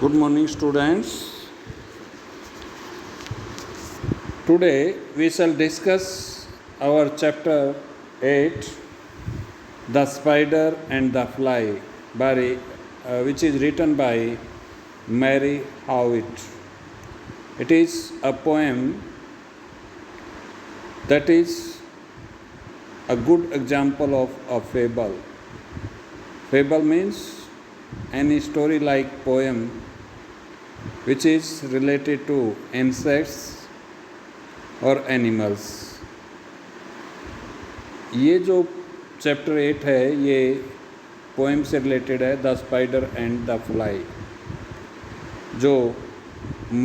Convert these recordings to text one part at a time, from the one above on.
Good morning, students. Today we shall discuss our chapter 8, The Spider and the Fly, which is written by Mary Howitt. It is a poem that is a good example of a fable. Fable means any story-like poem which is related to insects और animals. ये जो chapter 8 है ये poem से related है, the spider and the fly, जो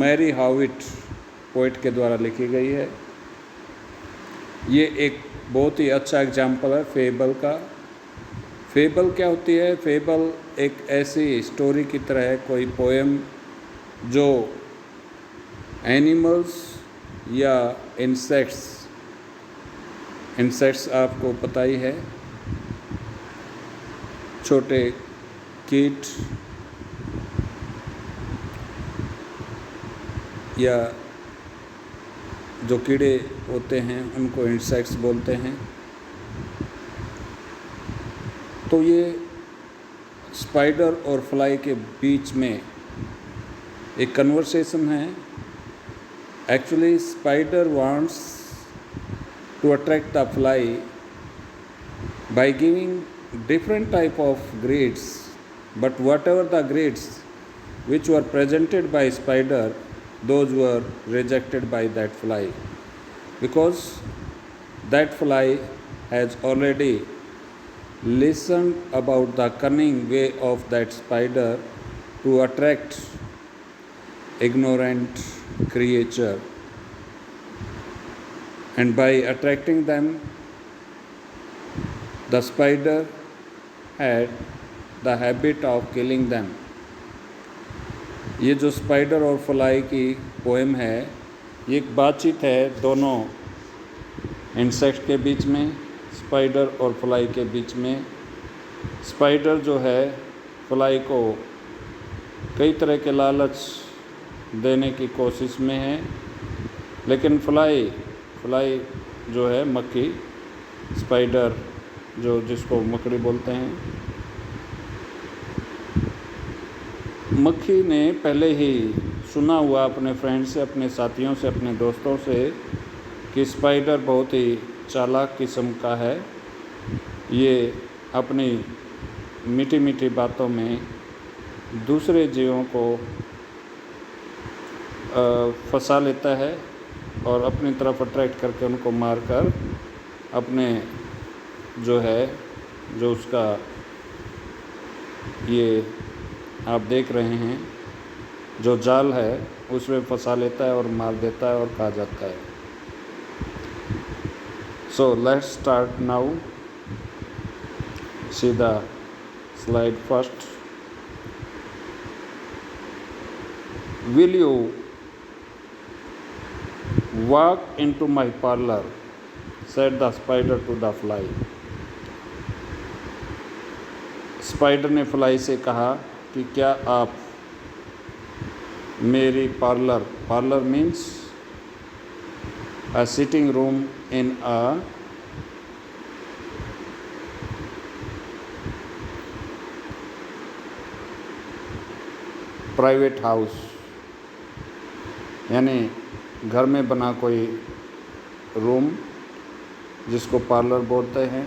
Mary हाविट poet के द्वारा लिखी गई है। ये एक बहुत ही अच्छा एग्जाम्पल है फेबल का। फेबल क्या होती है? फेबल एक ऐसी स्टोरी की तरह है, कोई पोएम जो एनिमल्स या इंसेक्ट्स आपको पता ही है, छोटे कीट या जो कीड़े होते हैं उनको इंसेक्ट्स बोलते हैं। तो ये स्पाइडर और फ्लाई के बीच में एक कन्वर्सेशन है। Actually, spider wants to attract the fly by giving different type of greets, but whatever the greets which were presented by spider, those were rejected by that fly, because that fly has already listened about the cunning way of that spider to attract ignorant creature, and by attracting them the spider had the habit of killing them. ये जो spider और fly की poem है ये एक बातचीत है दोनों इंसेक्ट के बीच में, स्पाइडर और फ्लाई के बीच में। स्पाइडर जो है फ्लाई को कई तरह के लालच देने की कोशिश में है, लेकिन फ्लाई जो है मक्खी, स्पाइडर जिसको मकड़ी बोलते हैं, मक्खी ने पहले ही सुना हुआ अपने फ्रेंड से, अपने साथियों से, अपने दोस्तों से कि स्पाइडर बहुत ही चालाक किस्म का है। ये अपनी मीठी मीठी बातों में दूसरे जीवों को फंसा लेता है और अपनी तरफ अट्रैक्ट करके उनको मारकर अपने जो उसका ये आप देख रहे हैं जो जाल है उसमें फंसा लेता है और मार देता है और खा जाता है। So let's start now. See the slide first. Will you Walk into my parlor, said the spider to the fly. Spider ने फ्लाई से कहा कि क्या आप मेरी parlour means a sitting room in a private house, यानी घर में बना कोई रूम जिसको पार्लर बोलते हैं,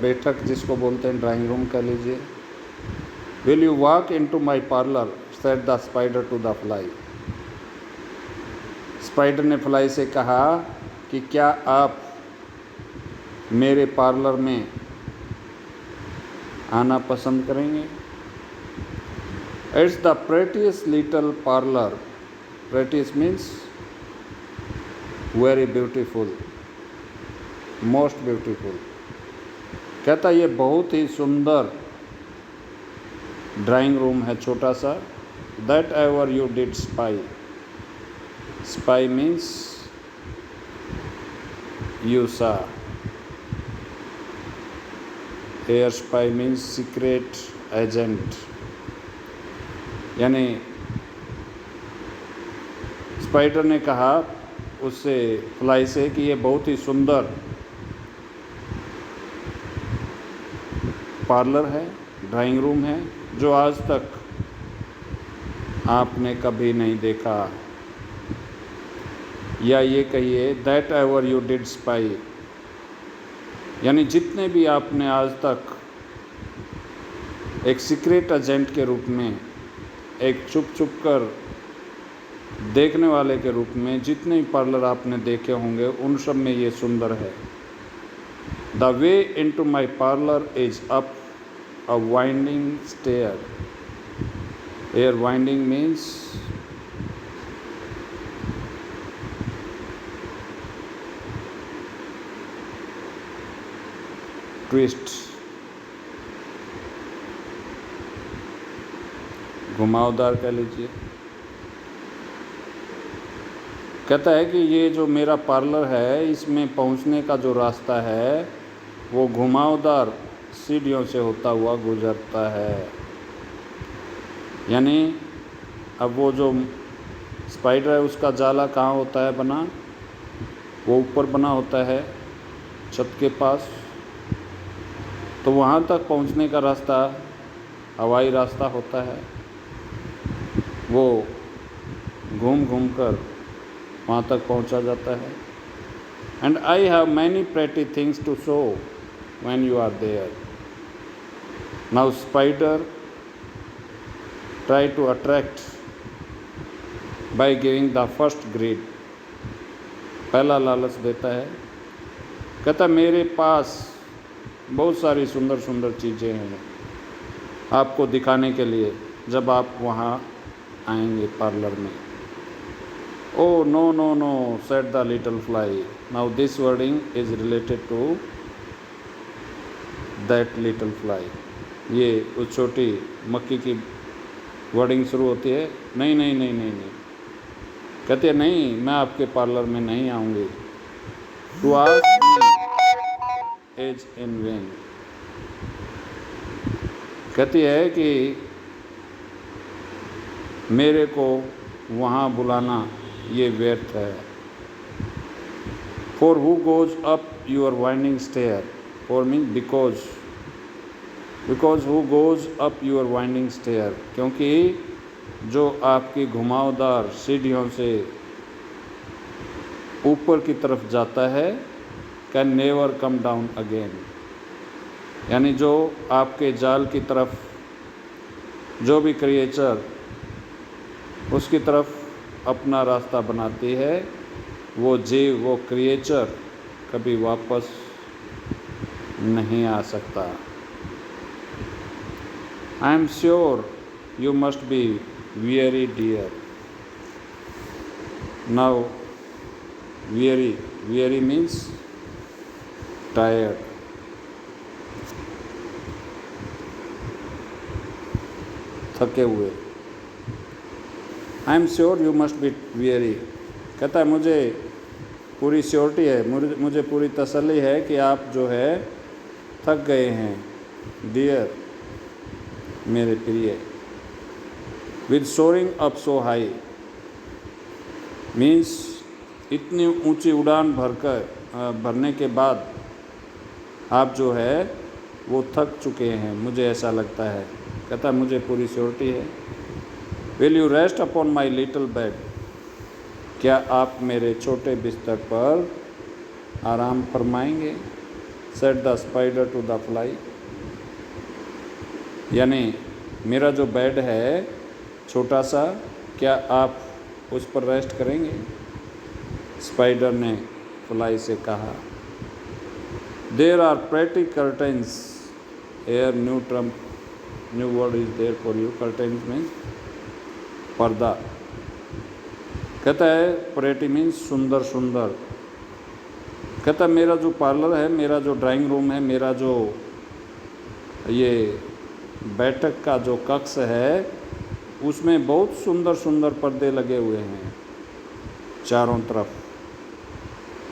बैठक जिसको बोलते हैं, ड्राइंग रूम कह लीजिए। Will you walk into my parlour, said the spider to the fly. Spider ने फ्लाई से कहा कि क्या आप मेरे पार्लर में आना पसंद करेंगे। It's the prettiest little parlor. Prettiest means very beautiful, most beautiful. कहता ये बहुत ही सुंदर ड्राइंग रूम है, छोटा सा। That ever you did spy. Spy means you saw. Here spy means secret agent. यानी स्पाइडर ने कहा उससे, फ्लाई से, कि ये बहुत ही सुंदर पार्लर है, ड्राइंग रूम है, जो आज तक आपने कभी नहीं देखा। या ये कहिए that ever you did spy, यानी जितने भी आपने आज तक एक सीक्रेट एजेंट के रूप में, एक छुप छुप कर देखने वाले के रूप में जितने भी पार्लर आपने देखे होंगे, उन सब में ये सुंदर है। The way into my parlour is up a winding stair. Here winding means twist, घुमावदार कह लीजिए। कहता है कि ये जो मेरा पार्लर है, इसमें पहुंचने का जो रास्ता है वो घुमावदार सीढ़ियों से होता हुआ गुजरता है। यानी अब वो जो स्पाइडर है उसका जाला कहाँ होता है बना, वो ऊपर बना होता है छत के पास, तो वहाँ तक पहुँचने का रास्ता हवाई रास्ता होता है। वो घूम घूम कर वहाँ तक पहुँचा जाता है। And I have many pretty things to show when you are there. Now spider try to attract by giving the first greed. पहला लालच देता है, कहता मेरे पास बहुत सारी सुंदर सुंदर चीज़ें हैं आपको दिखाने के लिए जब आप वहाँ आएंगे पार्लर में। Oh no no no, said the little fly. Now this wording is related to that little fly. ये उस छोटी मक्खी की वर्डिंग शुरू होती है, नहीं नहीं नहीं नहीं नहीं, कहते नहीं मैं आपके पार्लर में नहीं आऊँगी। To ask me is in vain। कहती है कि मेरे को वहाँ बुलाना ये व्यर्थ है। For who goes up your winding stair? For means because who goes up your winding stair? क्योंकि जो आपकी घुमावदार सीढ़ियों से ऊपर की तरफ जाता है, can never come down again। यानी जो आपके जाल की तरफ जो भी क्रिएचर उसकी तरफ अपना रास्ता बनाती है, वो जीव, वो क्रिएचर कभी वापस नहीं आ सकता। I am sure you must be weary dear. Now weary means tired. थके हुए। I am sure you must be weary, कहता है मुझे पूरी श्योरिटी है, मुझे पूरी तसल्ली है कि आप जो है थक गए हैं। डियर मेरे प्रिय। With soaring up so high means इतनी ऊंची उड़ान भरने के बाद आप जो है वो थक चुके हैं, मुझे ऐसा लगता है। कहता है मुझे पूरी श्योरिटी है। Will you rest upon my little bed, क्या आप मेरे छोटे बिस्तर पर आराम फरमाएंगे। Said the spider to the fly, यानी मेरा जो बेड है छोटा सा, क्या आप उस पर रेस्ट करेंगे। स्पाइडर ने फ्लाई से कहा। There are pretty curtains here, new word is there for you. Curtains means पर्दा। कहता है प्रेटी मीन्स सुंदर सुंदर। कहता है मेरा जो पार्लर है, मेरा जो ड्राइंग रूम है, मेरा जो ये बैठक का जो कक्ष है, उसमें बहुत सुंदर सुंदर पर्दे लगे हुए हैं चारों तरफ।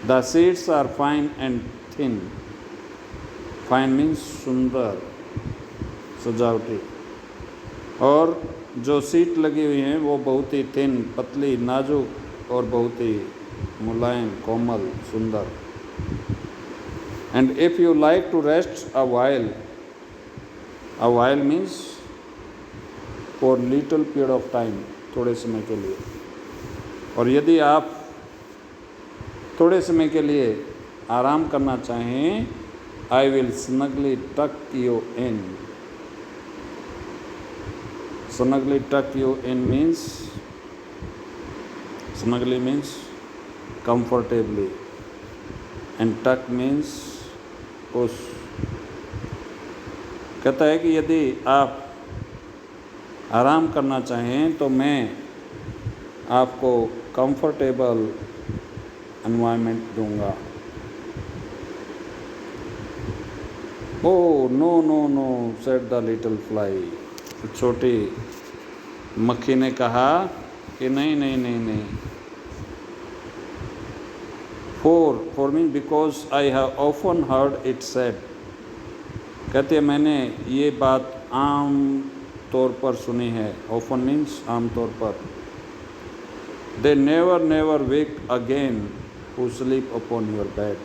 The sheets are fine and thin. Fine means सुंदर, सजावटी। और जो सीट लगी हुई हैं वो बहुत ही थिन, पतली, नाजुक और बहुत ही मुलायम, कोमल, सुंदर। And if you like to rest a while means for little period of time, थोड़े समय के लिए। और यदि आप थोड़े समय के लिए आराम करना चाहें, I will snugly tuck you in. Snugly tuck you in means, snugly means comfortably and tuck means push। कहता है कि यदि आप आराम करना चाहें तो मैं आपको कंफर्टेबल एनवायरनमेंट दूंगा। Oh no no no said the little fly. छोटी मक्खी ने कहा कि नहीं नहीं नहीं नहीं। For me because I have often heard it said। कहते हैं मैंने ये बात आम तौर पर सुनी है। often means आम तौर पर। They never wake again who sleep upon your bed।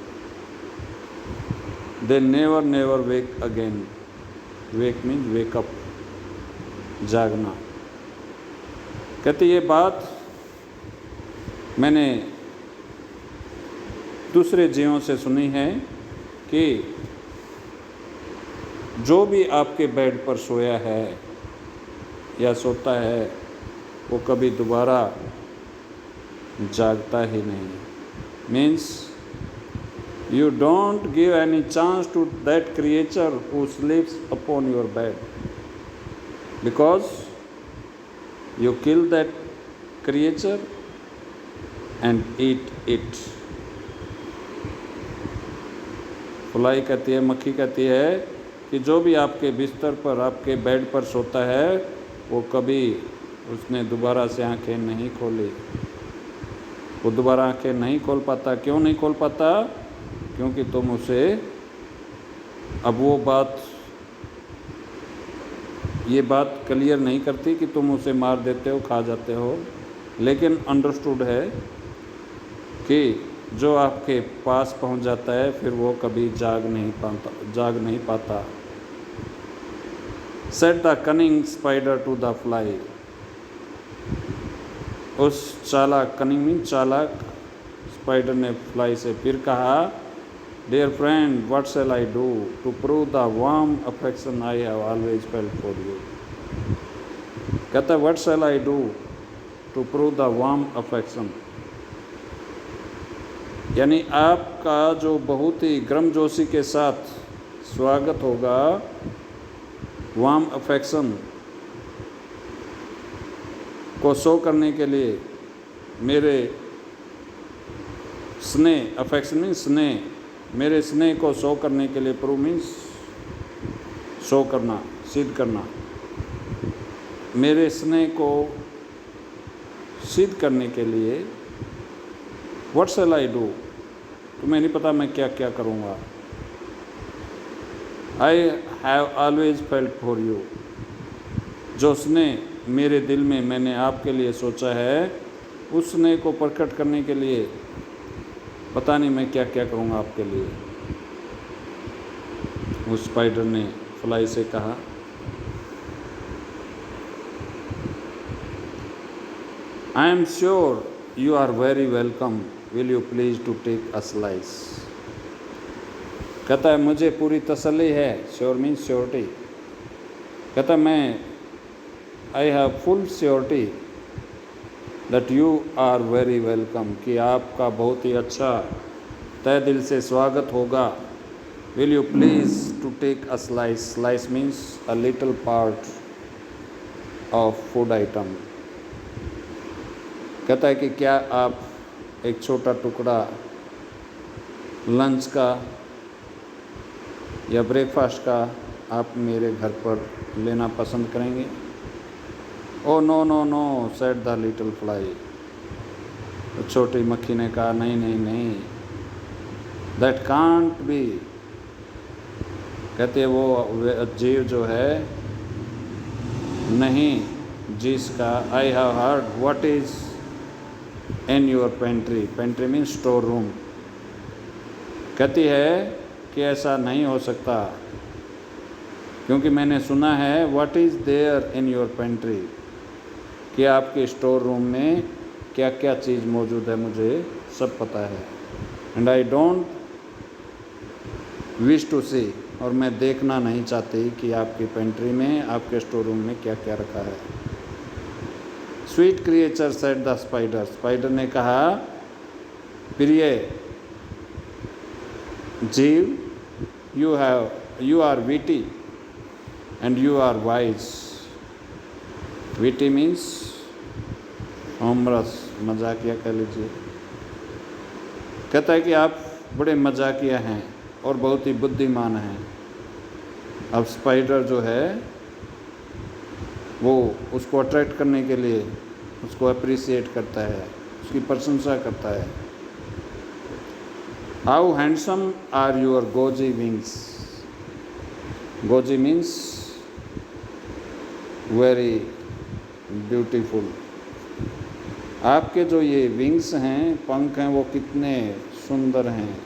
They never wake again। wake means wake up, जागना। कहते ये बात मैंने दूसरे जीवों से सुनी है कि जो भी आपके बेड पर सोया है या सोता है वो कभी दोबारा जागता ही नहीं। Means you don't give any chance to that creature who sleeps upon your bed, because you kill that creature and eat it. Fly कहती है, मक्खी कहती है कि जो भी आपके बिस्तर पर, आपके बेड पर सोता है वो कभी उसने दोबारा से आंखें नहीं खोली। वो दोबारा आंखें नहीं खोल पाता। क्यों नहीं खोल पाता? क्योंकि तुम उसे, अब वो बात, ये बात क्लियर नहीं करती कि तुम उसे मार देते हो, खा जाते हो, लेकिन अंडरस्टूड है कि जो आपके पास पहुंच जाता है फिर वो कभी जाग नहीं पाता। Said the cunning spider to the fly. उस चालाक, कनिंग मीन चालाक, स्पाइडर ने फ्लाई से फिर कहा, dear friend what shall I do to prove the warm affection I have always felt for you. कहता है what shall I do to prove the warm affection, यानी आपका जो बहुत ही गर्मजोशी के साथ स्वागत होगा, वार्म अफेक्शन को शो करने के लिए, मेरे स्नेह, अफेक्शन मीन्स स्नेह, मेरे स्नेह को शो करने के लिए, प्रूव मीन्स शो करना, सिद्ध करना, मेरे स्नेह को सिद्ध करने के लिए व्हाट शैल आई डू, तुम्हें नहीं पता मैं क्या क्या करूँगा। आई have always felt for you, जो स्नेह मेरे दिल में मैंने आपके लिए सोचा है, उस स्नेह को प्रकट करने के लिए पता नहीं मैं क्या क्या करूँगा आपके लिए। उस स्पाइडर ने फ्लाई से कहा, I am sure you are very welcome, will you please to take a slice. कहता है मुझे पूरी तसल्ली है, श्योर मीन्स श्योरिटी। कहता मैं, I have full surety that you are very welcome, कि आपका बहुत ही अच्छा तय दिल से स्वागत होगा। Will you please to take a slice, slice means a little part of food item. कहता है कि क्या आप एक छोटा टुकड़ा लंच का या ब्रेकफास्ट का आप मेरे घर पर लेना पसंद करेंगे? Oh no no no said the little fly. छोटी मक्खी ने कहा नहीं नहीं नहीं, दैट कांट बी। कहते वो जीव जो है नहीं जिसका I have heard what is in your pantry, pantry means store room. कहती है कि ऐसा नहीं हो सकता क्योंकि मैंने सुना है what is there in your pantry, कि आपके स्टोर रूम में क्या क्या चीज़ मौजूद है मुझे सब पता है। And I don't wish to see, और मैं देखना नहीं चाहती कि आपकी पेंट्री में, आपके स्टोर रूम में क्या क्या रखा है। Sweet creature said the spider, spider ने कहा प्रिय जीव, you are witty and you are wise. Witty means humorous, मजाकिया कह लीजिए। कहता है कि आप बड़े मजाकिया हैं और बहुत ही बुद्धिमान हैं। अब स्पाइडर जो है वो उसको अट्रैक्ट करने के लिए उसको अप्रिसिएट करता है, उसकी प्रशंसा करता है। How handsome are your gauzy wings, gauzy means very beautiful. आपके जो ये विंग्स हैं, पंख हैं, वो कितने सुंदर हैं।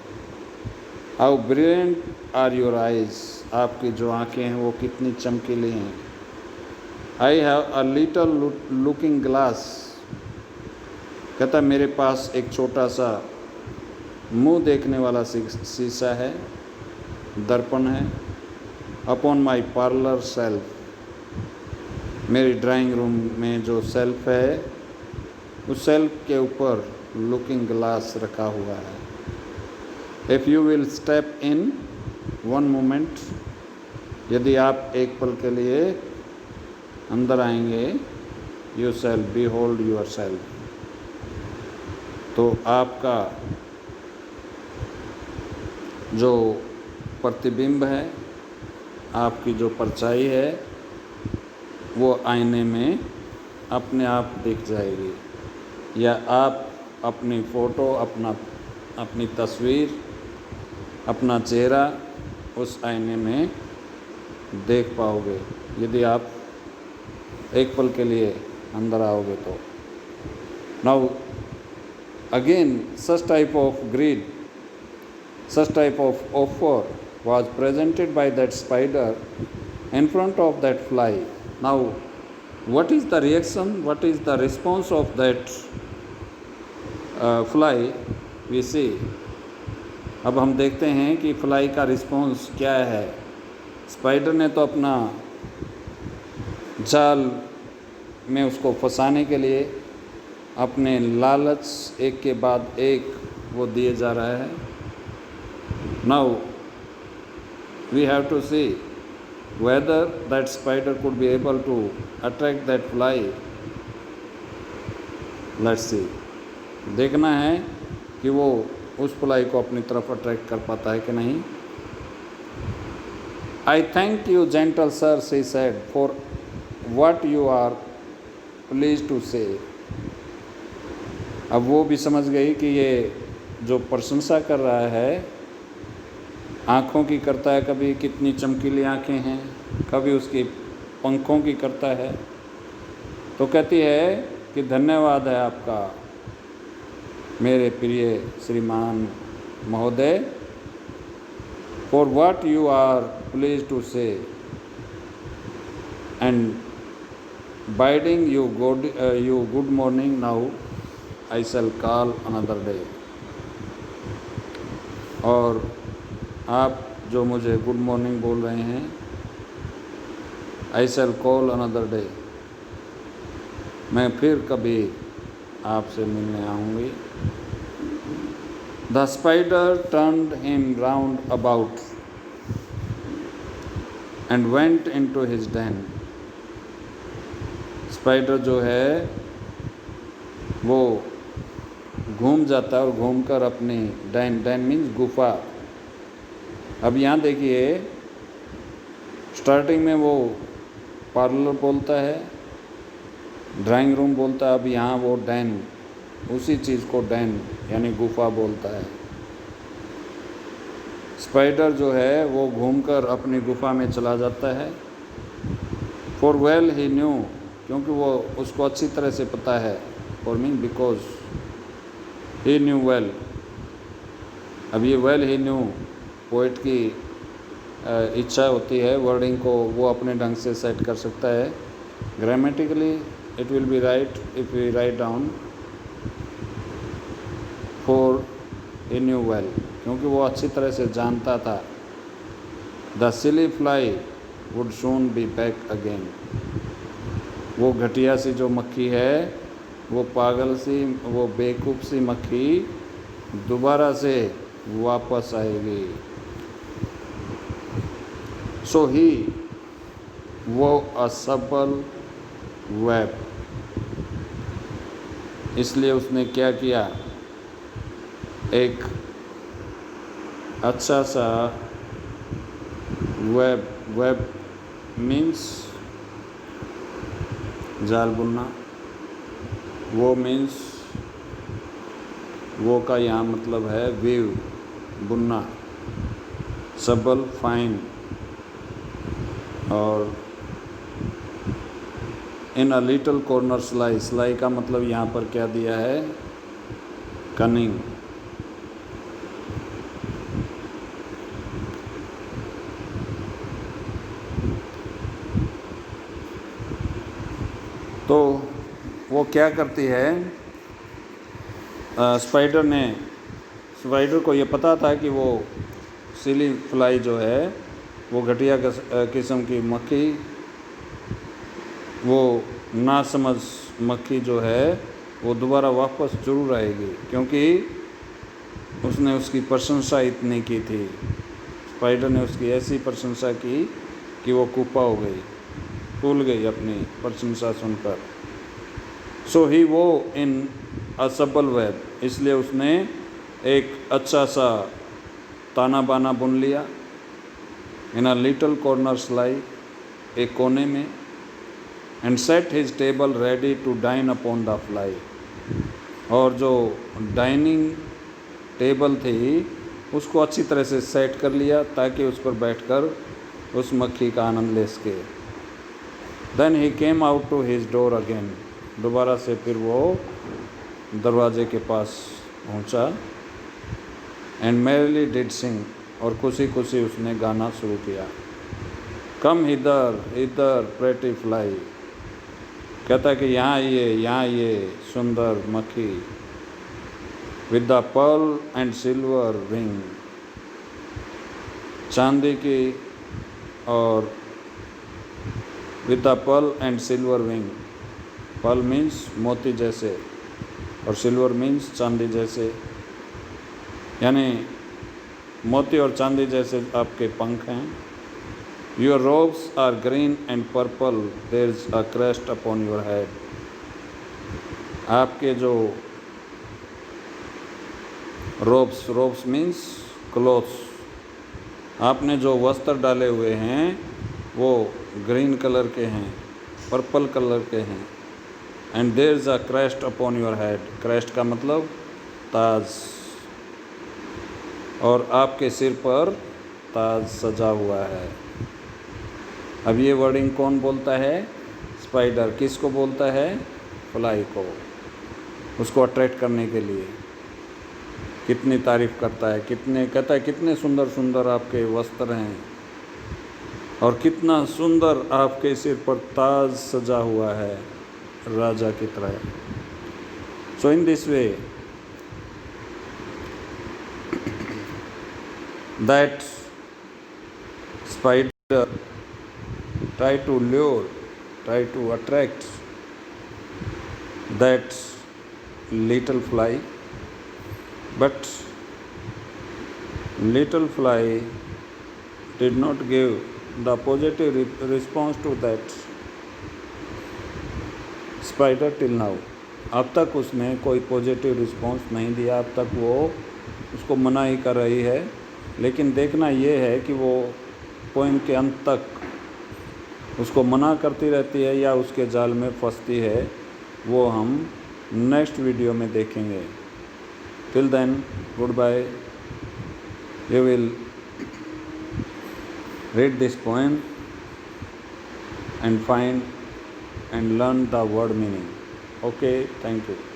How brilliant are your eyes, आपकी जो आँखें हैं वो कितनी चमकीली हैं। I have a little looking glass, कहता मेरे पास एक छोटा सा मुंह देखने वाला शीशा है, दर्पण है। अपॉन माई पार्लर सेल्फ, मेरी ड्राइंग रूम में जो सेल्फ है उस सेल्फ के ऊपर लुकिंग ग्लास रखा हुआ है। If you will step in one moment, यदि आप एक पल के लिए अंदर आएंगे, you shall behold your self, तो आपका जो प्रतिबिंब है, आपकी जो परछाई है, वो आईने में अपने आप दिख जाएगी, या आप अपनी फ़ोटो, अपनी तस्वीर, अपना चेहरा उस आईने में देख पाओगे यदि आप एक पल के लिए अंदर आओगे तो। Now again such type of offer was presented by that spider in front of that fly. Now what is the reaction, what is the response of that fly, we see। अब हम देखते हैं कि फ्लाई का response क्या है। Spider ने तो अपना जाल में उसको फंसाने के लिए अपने लालच एक के बाद एक वो दिए जा रहा है। Now we have to see whether that spider could be able to attract that fly. Let's see, देखना है कि वो उस फ्लाई को अपनी तरफ अट्रैक्ट कर पाता है कि नहीं। I thank you gentle sir, she said, for what you are pleased to say. अब वो भी समझ गई कि ये जो प्रशंसा कर रहा है, आँखों की करता है, कभी कितनी चमकीली आँखें हैं, कभी उसकी पंखों की करता है, तो कहती है कि धन्यवाद है आपका मेरे प्रिय श्रीमान महोदय, for what you are please to say, and bidding you good morning. Now I shall call another day, और आप जो मुझे गुड मॉर्निंग बोल रहे हैं, I shall call another day, मैं फिर कभी आपसे मिलने आऊँगी। The spider turned him round about and went into his den. Spider जो है वो घूम जाता है और घूमकर अपनी डेन मीन्स गुफा। अब यहाँ देखिए, स्टार्टिंग में वो पार्लर बोलता है, ड्राइंग रूम बोलता है, अब यहाँ वो डेन, उसी चीज़ को डेन यानी गुफा बोलता है। स्पाइडर जो है वो घूमकर अपनी गुफा में चला जाता है। फॉर वेल ही न्यू क्योंकि वो उसको अच्छी तरह से पता है, for me because he knew well. अब ये वेल ही न्यू पोइट की इच्छा होती है, वर्डिंग को वो अपने ढंग से सेट कर सकता है। Grammatically it will be right if we write down for he knew well, क्योंकि वो अच्छी तरह से जानता था। The silly fly would soon be back again. वो घटिया सी जो मक्खी है, वो पागल सी, वो बेवकूफ़ सी मक्खी दोबारा से वापस आएगी। सो ही वो अ सबल वेब, इसलिए उसने क्या किया, एक अच्छा सा वेब, वेब मीन्स जाल बुनना, वो मीन्स वो का यहाँ मतलब है वीव, बुनना, सबल फाइन, और इन अ लिटिल कॉर्नर सिलाई, सिलाई का मतलब यहाँ पर क्या दिया है, कनिंग। तो वो क्या करती है, स्पाइडर को ये पता था कि वो सिली फ्लाई जो है, वो घटिया किस्म की मक्खी, वो नासमझ मक्खी जो है, वो दोबारा वापस जरूर आएगी, क्योंकि उसने उसकी प्रशंसा इतनी की थी। स्पाइडर ने उसकी ऐसी प्रशंसा की कि वो कुप्पा हो गई, फूल गई अपनी प्रशंसा सुनकर। सो ही वो इन अ सबल वेब, इसलिए उसने एक अच्छा सा ताना बाना बुन लिया। इन अ लिटिल कॉर्नर सिलाई, एक कोने में। And set his table ready to dine upon the fly, और जो डाइनिंग टेबल थी उसको अच्छी तरह से सेट कर लिया ताकि उस पर बैठकर उस मक्खी का आनंद ले सके। Then he came out to his door again, दोबारा से फिर वो दरवाजे के पास पहुंचा। एंड मैरिली डिड सिंग, और खुशी खुशी उसने गाना शुरू किया। कम हिदर इधर प्रेटी फ्लाई, कहता कि यहाँ ये सुंदर मक्खी। With the pearl and silver wing, चांदी की और with the pearl and silver wing, pearl means मोती जैसे और सिल्वर मीन्स चांदी जैसे, यानी मोती और चांदी जैसे आपके पंख हैं। Your robes are green and purple, there is a crest upon your head. आपके जो रोब्स मीन्स क्लोथ्स, आपने जो वस्त्र डाले हुए हैं वो ग्रीन कलर के हैं, पर्पल कलर के हैं। And there is a crest upon your head, crest का मतलब ताज, और आपके सिर पर ताज सजा हुआ है। अब ये वर्डिंग कौन बोलता है, स्पाइडर। किसको बोलता है, फ्लाई को, उसको अट्रैक्ट करने के लिए। कितनी तारीफ़ करता है, कहता है कितने सुंदर सुंदर आपके वस्त्र हैं और कितना सुंदर आपके सिर पर ताज सजा हुआ है राजा की तरह। So in this way that spider try to attract that little fly, but little fly did not give the positive response to that spider till now. अब तक उसने कोई पॉजिटिव रिस्पॉन्स नहीं दिया, अब तक वो उसको मना ही कर रही है। लेकिन देखना ये है कि वो पोएम के अंत तक उसको मना करती रहती है या उसके जाल में फंसती है, वो हम नेक्स्ट वीडियो में देखेंगे। Till then, good bye. You will read this poem and find and learn the word meaning. Okay, thank you.